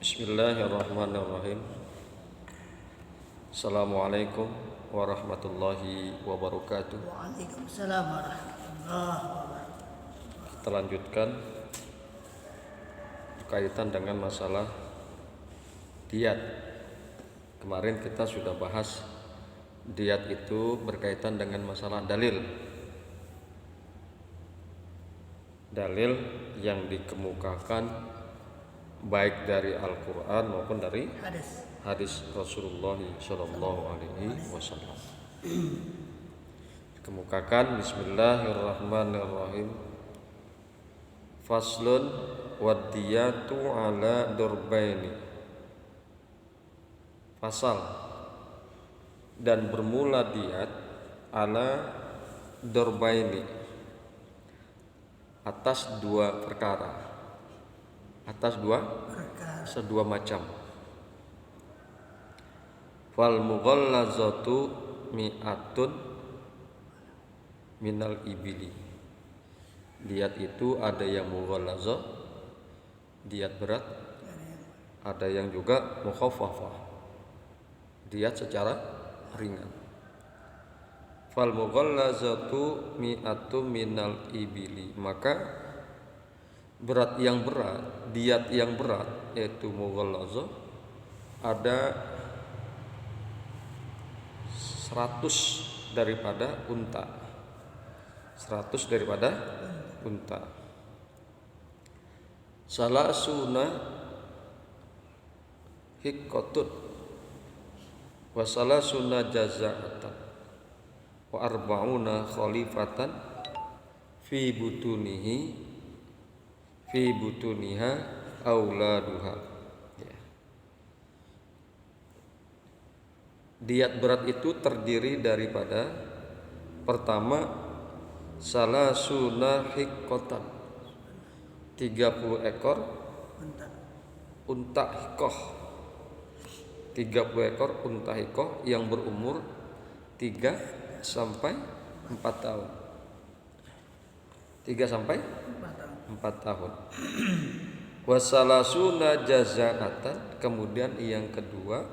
Bismillahirrahmanirrahim. Assalamualaikum warahmatullahi wabarakatuh. Waalaikumsalam warahmatullahi wabarakatuh. Kita lanjutkan berkaitan dengan masalah diat. Kemarin kita sudah bahas diat itu berkaitan dengan masalah dalil. Dalil yang dikemukakan baik dari Al-Quran maupun dari hadis Rasulullah Shallallahu Alaihi Wasallam. Kemukakan Bismillahirrahmanirrahim. Faslun wadiyatu ala durbaini. Fasal dan bermula diat ala durbaini atas dua perkara. Atas dua macam. Fal mughallazatu mi'atun minal ibili. Diat itu ada yang mughallazah, diat berat, ada yang juga mukhaffafah, diat secara ringan. Fal mughallazatu mi'atun minal ibili, maka berat yang berat, diat yang berat yaitu mughallazah ada 100 daripada unta. 100 daripada unta. Salasuna hiqqatun wa salasuna jaza'atan wa arba'una khalifatan fi butuniha auladuha. Diat berat itu terdiri daripada pertama salasuna hiqqatan, 30 ekor unta hiqqah. 30 ekor unta hiqqah yang berumur 3 sampai 4 tahun. 3 sampai 4 tahun. Wasalasuna jaza'atan, kemudian yang kedua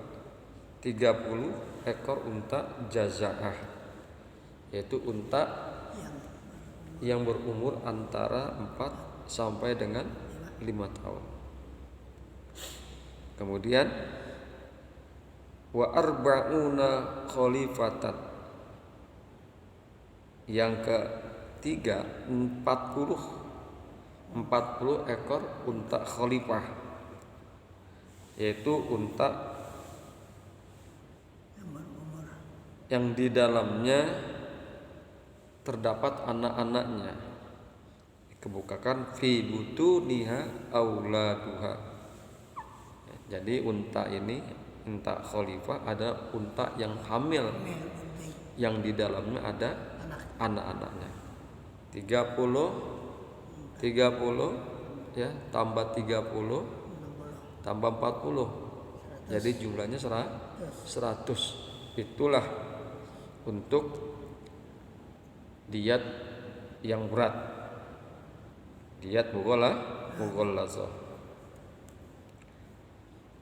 30 ekor unta jaza'ah, yaitu unta yang berumur antara 4 sampai dengan 5 tahun. Kemudian wa arba'una khalifatan, yang ketiga 40 ekor unta khalifah, yaitu unta yang di dalamnya terdapat anak-anaknya. Kebukakan fi butuniha auladuha. Jadi unta ini, unta khalifah, ada unta yang hamil yang di dalamnya ada anak-anaknya. 30 ya, tambah 30 tambah 40, jadi jumlahnya 100. Itulah untuk diat yang berat, diat mughallazah.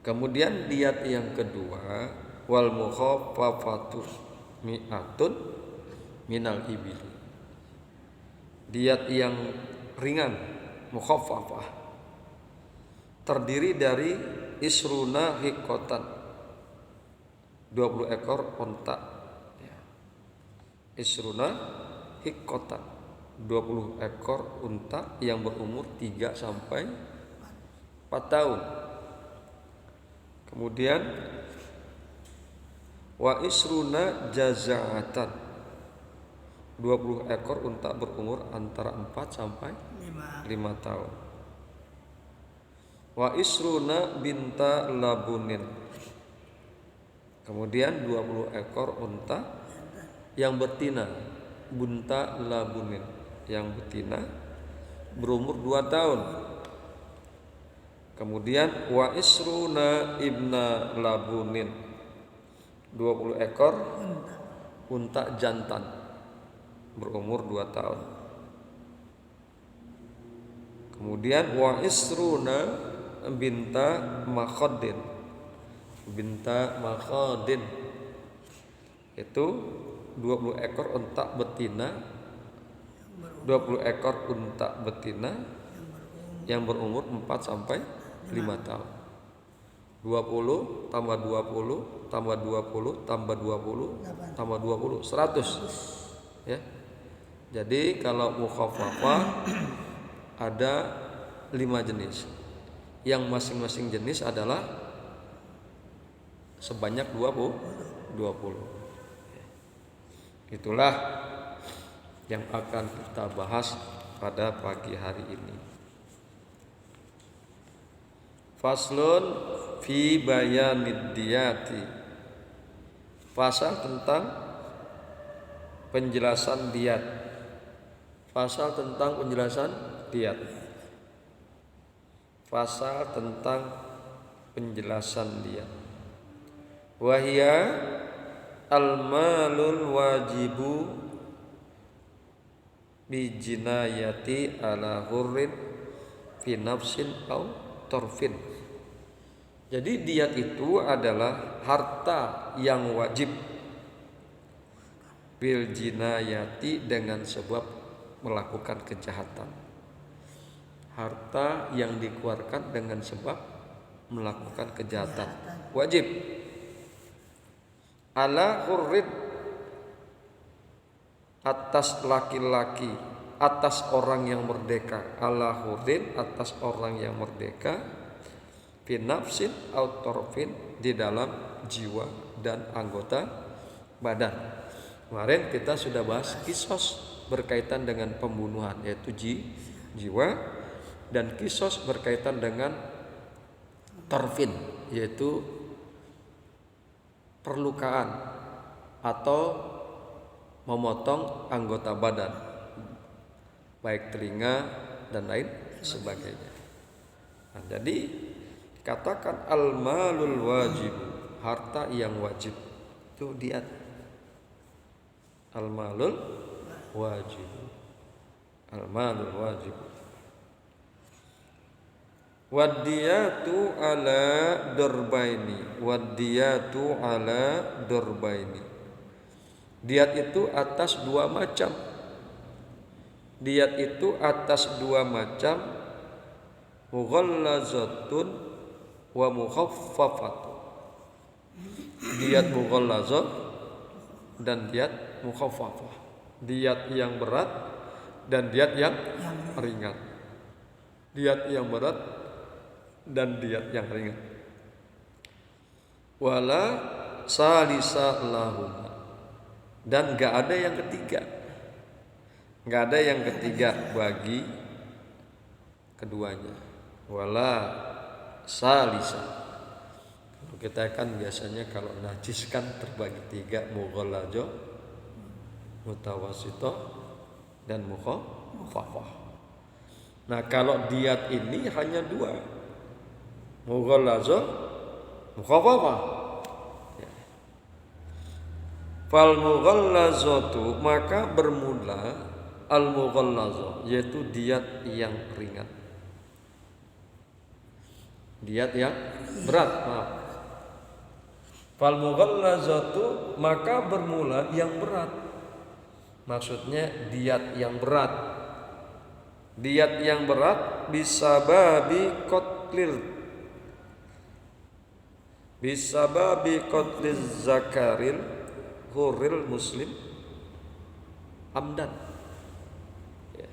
Kemudian diat yang kedua wal mukhaffafatu mi'atun minal ibili. Diat yang ringan, mukhaffafah, terdiri dari isruna hiqqatan, 20 ekor unta. Isruna hiqqatan, 20 ekor unta yang berumur 3 sampai 4 tahun. Kemudian wa isruna jaza'atan, 20 ekor unta berumur antara 4 sampai 5 tahun. Wa isruna binta labunin, kemudian 20 ekor unta yang betina, bunta labunin, yang betina berumur 2 tahun. Kemudian wa isruna ibna labunin, 20 ekor unta jantan berumur 2 tahun. Kemudian wa isruna binta makhodin. Binta makhodin itu 20 ekor unta betina, 20 ekor unta betina yang berumur 4 sampai 5 tahun. 20 tambah 20 tambah 20 tambah 20 tambah 20 100 ya. Jadi kalau mukhaffafah ada 5 jenis, yang masing-masing jenis adalah sebanyak 20. Itulah yang akan kita bahas pada pagi hari ini. Faslun fi bayanid diyati. Pasal tentang penjelasan diat. Pasal tentang penjelasan diat. Pasal tentang penjelasan diat. Wahia al-malul wajibu bi jinayati ala hurrin fi nafsin au torfin. Jadi diat itu adalah harta yang wajib bil jinayati dengan sebab melakukan kejahatan. Harta yang dikeluarkan dengan sebab melakukan kejahatan wajib. Ala hurrin, atas laki-laki, atas orang yang merdeka. Ala hurrin, atas orang yang merdeka. Fi nafsin au torfin, di dalam jiwa dan anggota badan. Kemarin kita sudah bahas kisos berkaitan dengan pembunuhan, yaitu jiwa, dan kisos berkaitan dengan torfin, yaitu perlukaan atau memotong anggota badan, baik telinga dan lain sebagainya. Nah, jadi katakan al-malul wajib, harta yang wajib itu diat. Al-malul wajib, al-malul wajib. Wadiyatu ala dorbaini, wadiyatu ala dorbaini. Diat itu atas 2 macam. Diat itu atas 2 macam. Mughallazatun wa mukhaffafatun. Diat mughallazah dan diat mukhaffafah. Diat yang berat dan diat yang ringan. Diat yang berat dan diat yang ringan. Wala salisa lahum, dan gak ada yang ketiga. Gak ada yang ketiga bagi keduanya. Wala salisa. Kita kan biasanya kalau najis kan terbagi 3, mughallazo, mutawasito, dan mukhaffafah. Nah kalau diat ini hanya 2, mughallazo, mukhaffafah. Fal mughallazatu, maka bermula al mughallazo, yaitu diat yang ringan. Diat yang berat, maaf. Fal mughallazatu, maka bermula yang berat. Maksudnya diat yang berat. Diat yang berat bisa babi qatlil zakaril hurril muslim amdan, ya.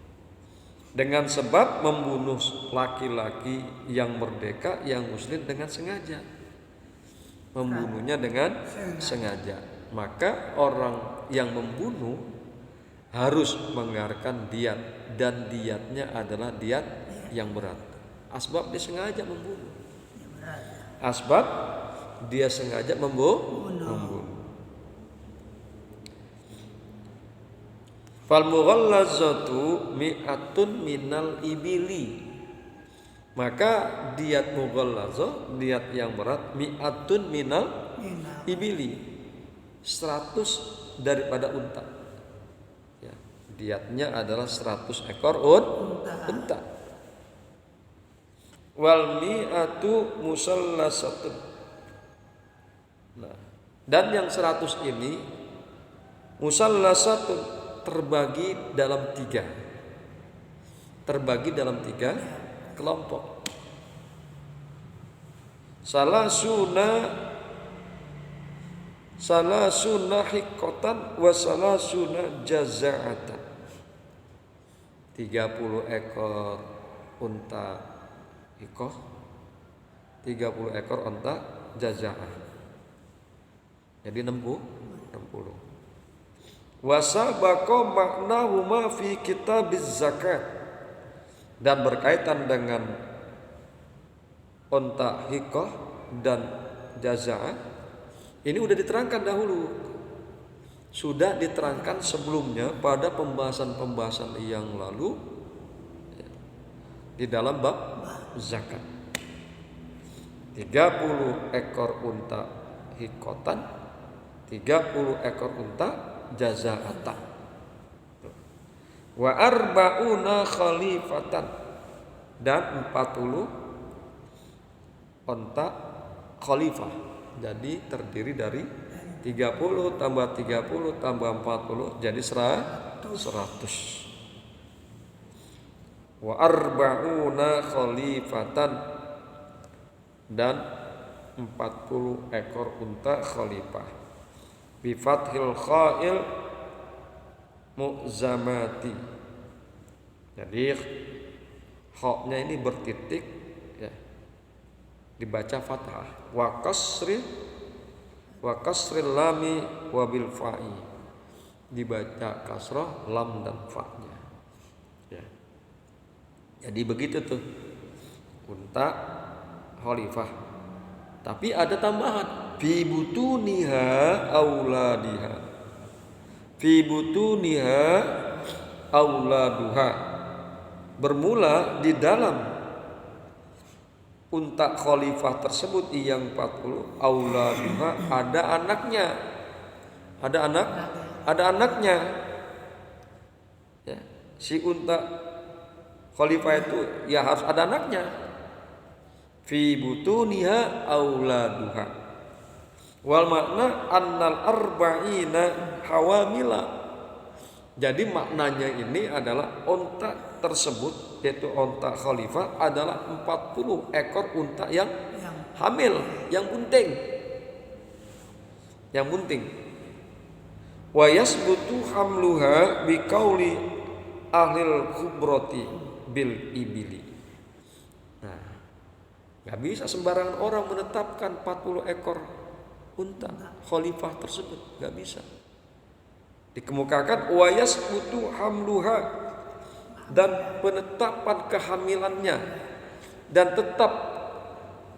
Dengan sebab membunuh laki-laki yang merdeka yang muslim dengan sengaja. Membunuhnya dengan sengaja. Maka orang yang membunuh harus mengeluarkan diat, dan diatnya adalah diat yang berat. Asbab dia sengaja membunuh. Asbab dia sengaja membunuh. Fal mughallazatu mi'atun minal ibili. Maka diat mughallazah, diat yang berat, mi'atun minal ibili, 100 daripada unta. Ya, diatnya adalah 100 ekor unta. wal mi'atu musallasatun. Nah, dan yang 100 ini musallasatun terbagi dalam 3. Terbagi dalam 3 kelompok. Salasuna hikotan wa salasuna jaza'atan. 30 ekor unta hikoh, 30 ekor unta jaza'ah. Jadi 60. Wa sabaqa maknahuma fi kitabiz zakat. Dan berkaitan dengan unta hikoh dan jaza'ah ini udah diterangkan dahulu, sudah diterangkan sebelumnya pada pembahasan yang lalu di dalam bab zakat. 30 ekor unta hikotan, 30 ekor unta jaza'atan. Wa arba'una khalifatan, dan 40 unta khalifah. Jadi terdiri dari 30 tambah 30 tambah 40 jadi 100. Wa arba'una khalifatan, dan 40 ekor unta khalifah. Bi fathil khail mu'zamati. Jadi kha-nya ini bertitik ya, dibaca fathah. Wa kasril lami wa bil fa'i, dibaca kasrah lam dan fa-nya ya. Jadi begitu tuh unta khalifah. Tapi ada tambahan, fi butuniha auladiha, fi butuniha auladuha. Bermula di dalam unta khalifah tersebut yang 40 auladuha ada anaknya. Ada anaknya ya. Si unta khalifah itu ya harus ada anaknya. Fi butuniha auladuha. Wal makna annal arba'ina hawamila. Jadi maknanya ini adalah unta tersebut, yaitu unta khalifah, adalah 40 ekor unta yang hamil, yang bunting. Wa yasbutu hamluha biqauli ahlil khubrati bil ibili. Nah, gak bisa sembarangan orang menetapkan 40 ekor unta khalifah tersebut, gak bisa. Dikemukakan wa yasbutu hamluha, dan penetapan kehamilannya, dan tetap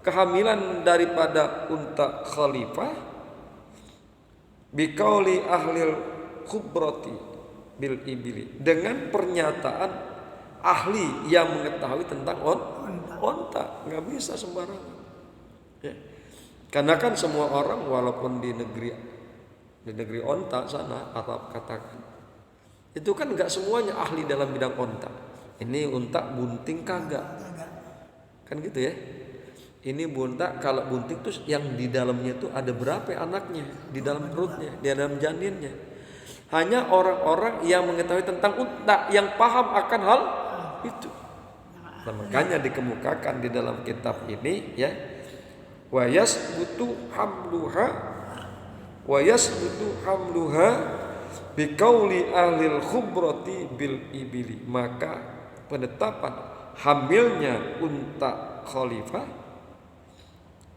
kehamilan daripada unta khalifah biqauli ahlil khubrati bil ibili, dengan pernyataan ahli yang mengetahui tentang onta. Nggak bisa sembarangan ya. Karena kan semua orang walaupun di negeri onta sana, Arab katakan, itu kan nggak semuanya ahli dalam bidang onta. Ini unta bunting kagak, kan gitu ya. Ini bunta, kalau bunting tuh yang di dalamnya itu ada berapa anaknya di dalam perutnya, di dalam janinnya. Hanya orang-orang yang mengetahui tentang unta, yang paham akan hal itu. Nah, makanya dikemukakan di dalam kitab ini ya, wa yasbutu hamluha biqauli ahlil khubrati bil ibili. Maka penetapan hamilnya unta khalifah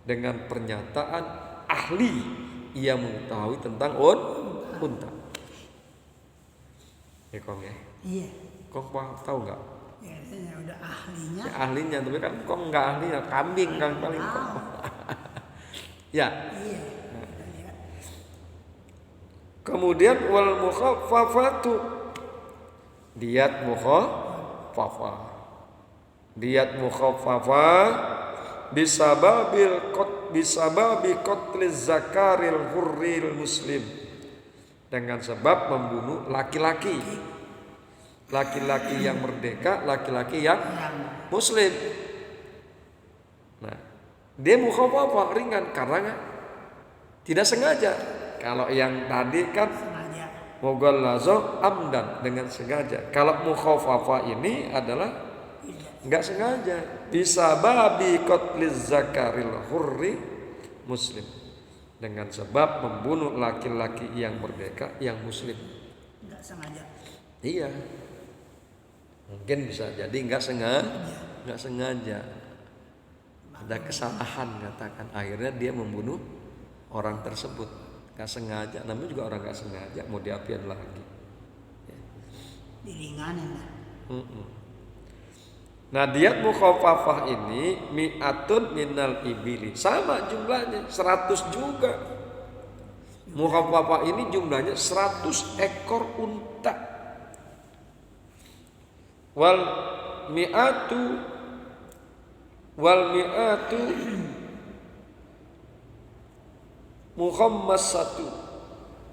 dengan pernyataan ahli yang mengetahui tentang unta. Ya Kong ya? Iya. Kong tahu nggak? Ya udah ahlinya. Ya, ahlinya, tapi kan Kong nggak ahlinya, kambing kan paling Kong. Ya. Iya. Kemudian wal mukhaffafatu, diat mukhaffafah bisababi qatliz zakaril hurril muslim, dengan sebab membunuh laki-laki yang merdeka, laki-laki yang muslim. Dia mukhafafah ringan karena tidak sengaja. Kalau yang tadi kan sengaja. mughallaza amdan dengan sengaja. Kalau mukhafafah ini adalah enggak sengaja. Bisa babi qatliz zakaril hurri muslim. Dengan sebab membunuh laki-laki yang merdeka yang muslim. Enggak sengaja. Iya. Mungkin bisa jadi enggak sengaja. Ada kesalahan katakan, akhirnya dia membunuh orang tersebut. Enggak sengaja, namanya juga orang enggak sengaja, mau diapain lagi? Diringanin lah. Nah, diat mukhafafah ini mi'atun minal ibili. Sama jumlahnya 100 juga. Mukhafafah ini jumlahnya 100 ekor unta. Wal mi'atu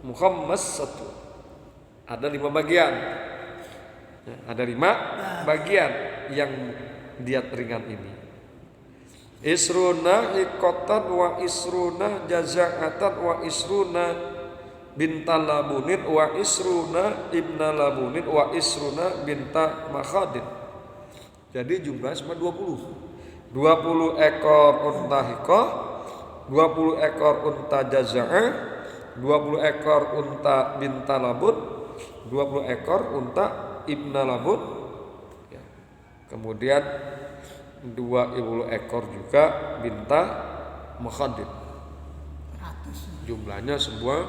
mukhammasatu. Ada 5 bagian. Ada 5 bagian yang diat ringan ini. Isruna hikotan wa isruna jaza'atan wa isruna bintalabunin wa isruna ibnalabunin wa isruna binta makhadin. Jadi jumlahnya cuma 20 ekor unta hikoh, 20 ekor unta jaza'ah, 20 ekor unta bintalabun, 20 ekor unta ibnalabun ya. Kemudian 20 ekor juga binta makhadin. Jumlahnya semua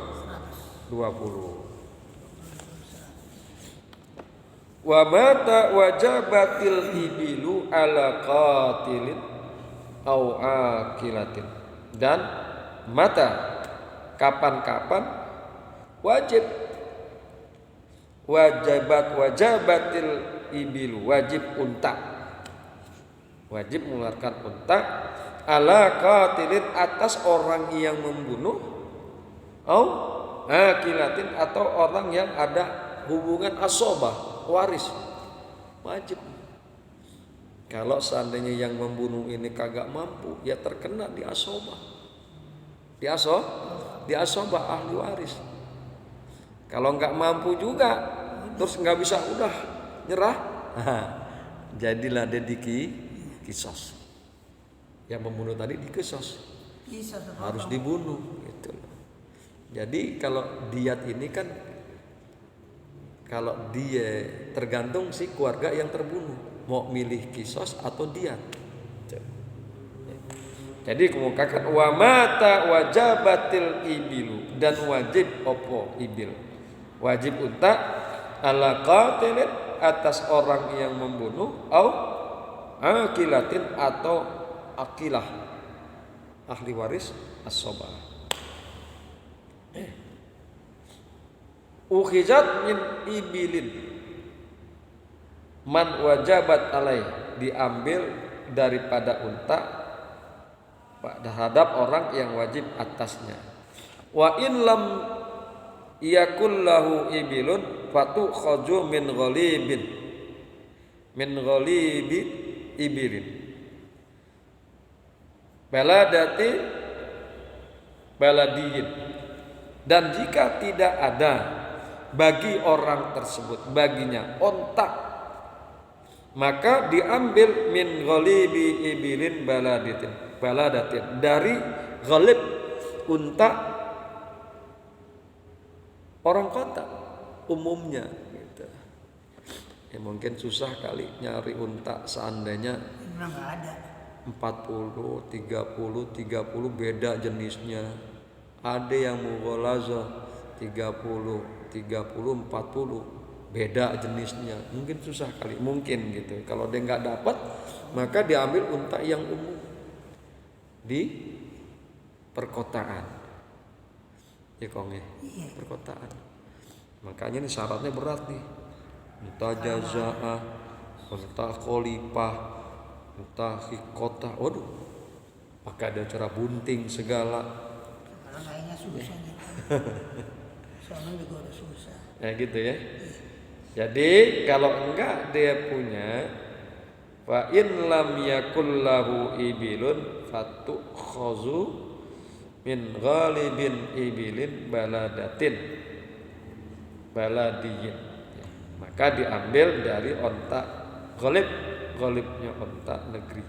20. Wa mata wajabatil ibilu ala qatilin au akilatin. Dan mata kapan-kapan wajabatil ibilu, wajib unta, wajib mengeluarkan unta ala qatilin atas orang yang membunuh au akilatin atau orang yang ada hubungan asobah waris, wajib. Kalau seandainya yang membunuh ini kagak mampu, ya terkena di asobah, di asobah ahli waris. Kalau nggak mampu juga, terus nggak bisa, udah nyerah, jadilah dia kisos. Yang membunuh tadi dikisos, harus dibunuh gitu. Jadi kalau diat ini kan, kalau dia tergantung si keluarga yang terbunuh mau milih kisos atau diat. Jadi kemukakan wa mata wajabatil ibilu, dan wajib opo ibil, wajib unta ala qatilin atas orang yang membunuh au akilatin atau akilah ahli waris as-sobah. Ukhizat min ibilin man wajabat alaih, diambil daripada unta terhadap orang yang wajib atasnya. Wa in lam yakul lahu ibilun fatu khaju min ghalibi ibilin baladiyin. Dan jika tidak ada bagi orang tersebut baginya onta, maka diambil min ghalibi ibilin baladatin dari ghalib unta orang kota umumnya gitu. Ya mungkin susah kali nyari unta seandainya Enggak ada. 40, 30 beda jenisnya. Ada yang mughallazah 30, 40 beda jenisnya, mungkin susah kali, mungkin gitu. Kalau dia nggak dapat, maka diambil unta yang umum di perkotaan, ya kong ya, perkotaan. Makanya ini syaratnya berat nih, unta jaza'ah, unta khalifah, unta hikotah, waduh, pakai ada cara bunting segala. Kalau kayaknya susah nih. Soalnya juga udah susah. Ya gitu ya. Jadi kalau enggak dia punya fa in lam yakul lahu ibilun fatu khazu min ghalibin ibilin baladiyin. Maka diambil dari onta ghalibnya onta negeri,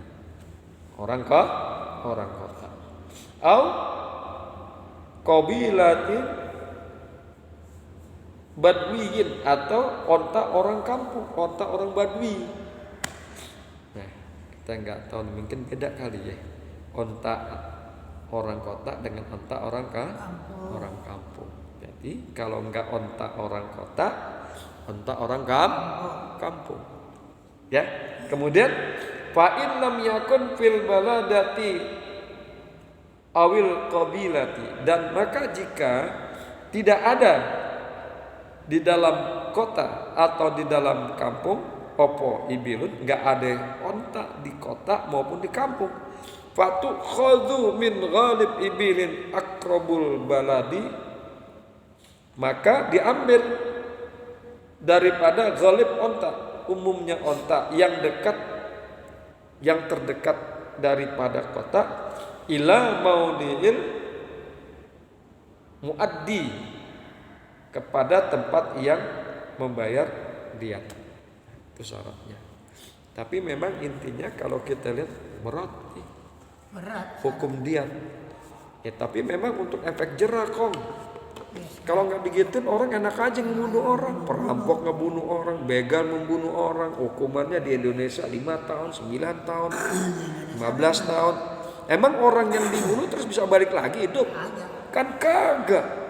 orang kota. Au qabilatin badwiyin, atau onta orang kampung, onta orang badwi. Nah, kita nggak tahu, mungkin beda kali ya, onta orang kota dengan onta orang kampung. Jadi kalau nggak onta orang kota, onta orang kampung. Ya. Kemudian fa in lam yakun fil baladati awil qabilati, dan maka jika tidak ada di dalam kota atau di dalam kampung, opo ibilun, nggak ada onta di kota maupun di kampung, fatu khadhu min ghalib ibilin akrabul baladi, maka diambil daripada ghalib onta, umumnya onta yang terdekat daripada kota, ila maudhi'il muaddi, kepada tempat yang membayar diat. Itu syaratnya. Tapi memang intinya kalau kita lihat berat hukum diat. Ya, tapi memang untuk efek jerah kong. Kalau nggak digituin orang enak aja ngebunuh orang, perampok ngebunuh orang, begal membunuh orang, hukumannya di Indonesia 5 tahun, 9 tahun, 15 tahun. Emang orang yang dibunuh terus bisa balik lagi hidup? Kan kagak.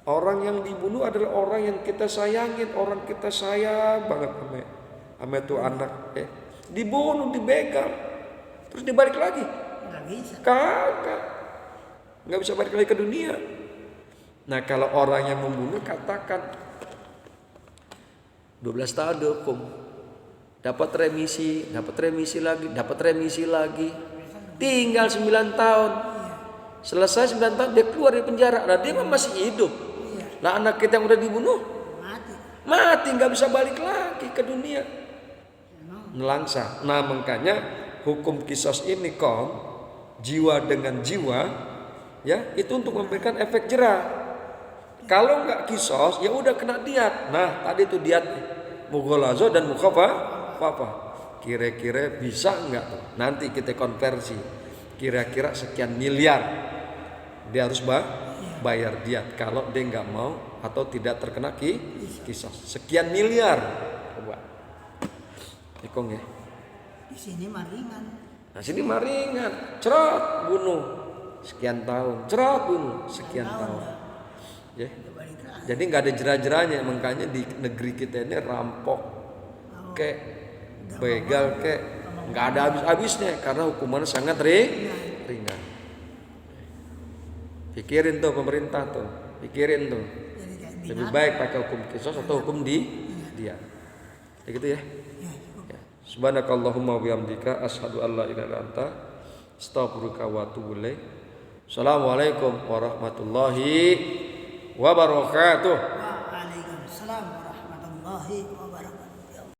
Orang yang dibunuh adalah orang yang kita sayangin, orang kita sayang banget sama itu anak, ya. Dibunuh, dibegal, terus dibalik lagi? Nggak bisa. Kagak, nggak bisa balik lagi ke dunia. Nah kalau orang yang membunuh, katakan 12 tahun dihukum, dapat remisi lagi, tinggal 9 tahun, selesai 9 tahun dia keluar dari penjara. Nah dia masih hidup. Nah anak kita yang udah dibunuh mati, nggak bisa balik lagi ke dunia, nelangsa. Nah makanya hukum kisos ini jiwa dengan jiwa, ya, itu untuk memberikan efek jerah. Kalau nggak kisos, ya udah kena diat. Nah tadi itu diat mughalazo dan mukhafafah. Kira-kira bisa nggak tuh? Nanti kita konversi. Kira-kira sekian miliar dia harus bayar diat kalau dia nggak mau atau tidak terkena kisos. Sekian miliar, coba. Ikong ya. Di sini mah ringan. Nah sini mah ringan, cerot bunuh sekian tahun, cerot bunuh sekian tahun. Ya. Jadi nggak ada jerah-jerahnya, makanya di negeri kita ini rampok, begal, nggak ada habis-habisnya karena hukumannya sangat ringan. Pikirin tuh pemerintah tuh, pikirin tuh. Lebih baik pakai hukum kisos atau hukum dia. Ya gitu ya. Subhanakallahumma wa bihamdika asyhadu an la ilaha illa anta astaghfiruka wa atubu ilaik. Assalamualaikum warahmatullahi wabarakatuh. Waalaikumsalam warahmatullahi wabarakatuh.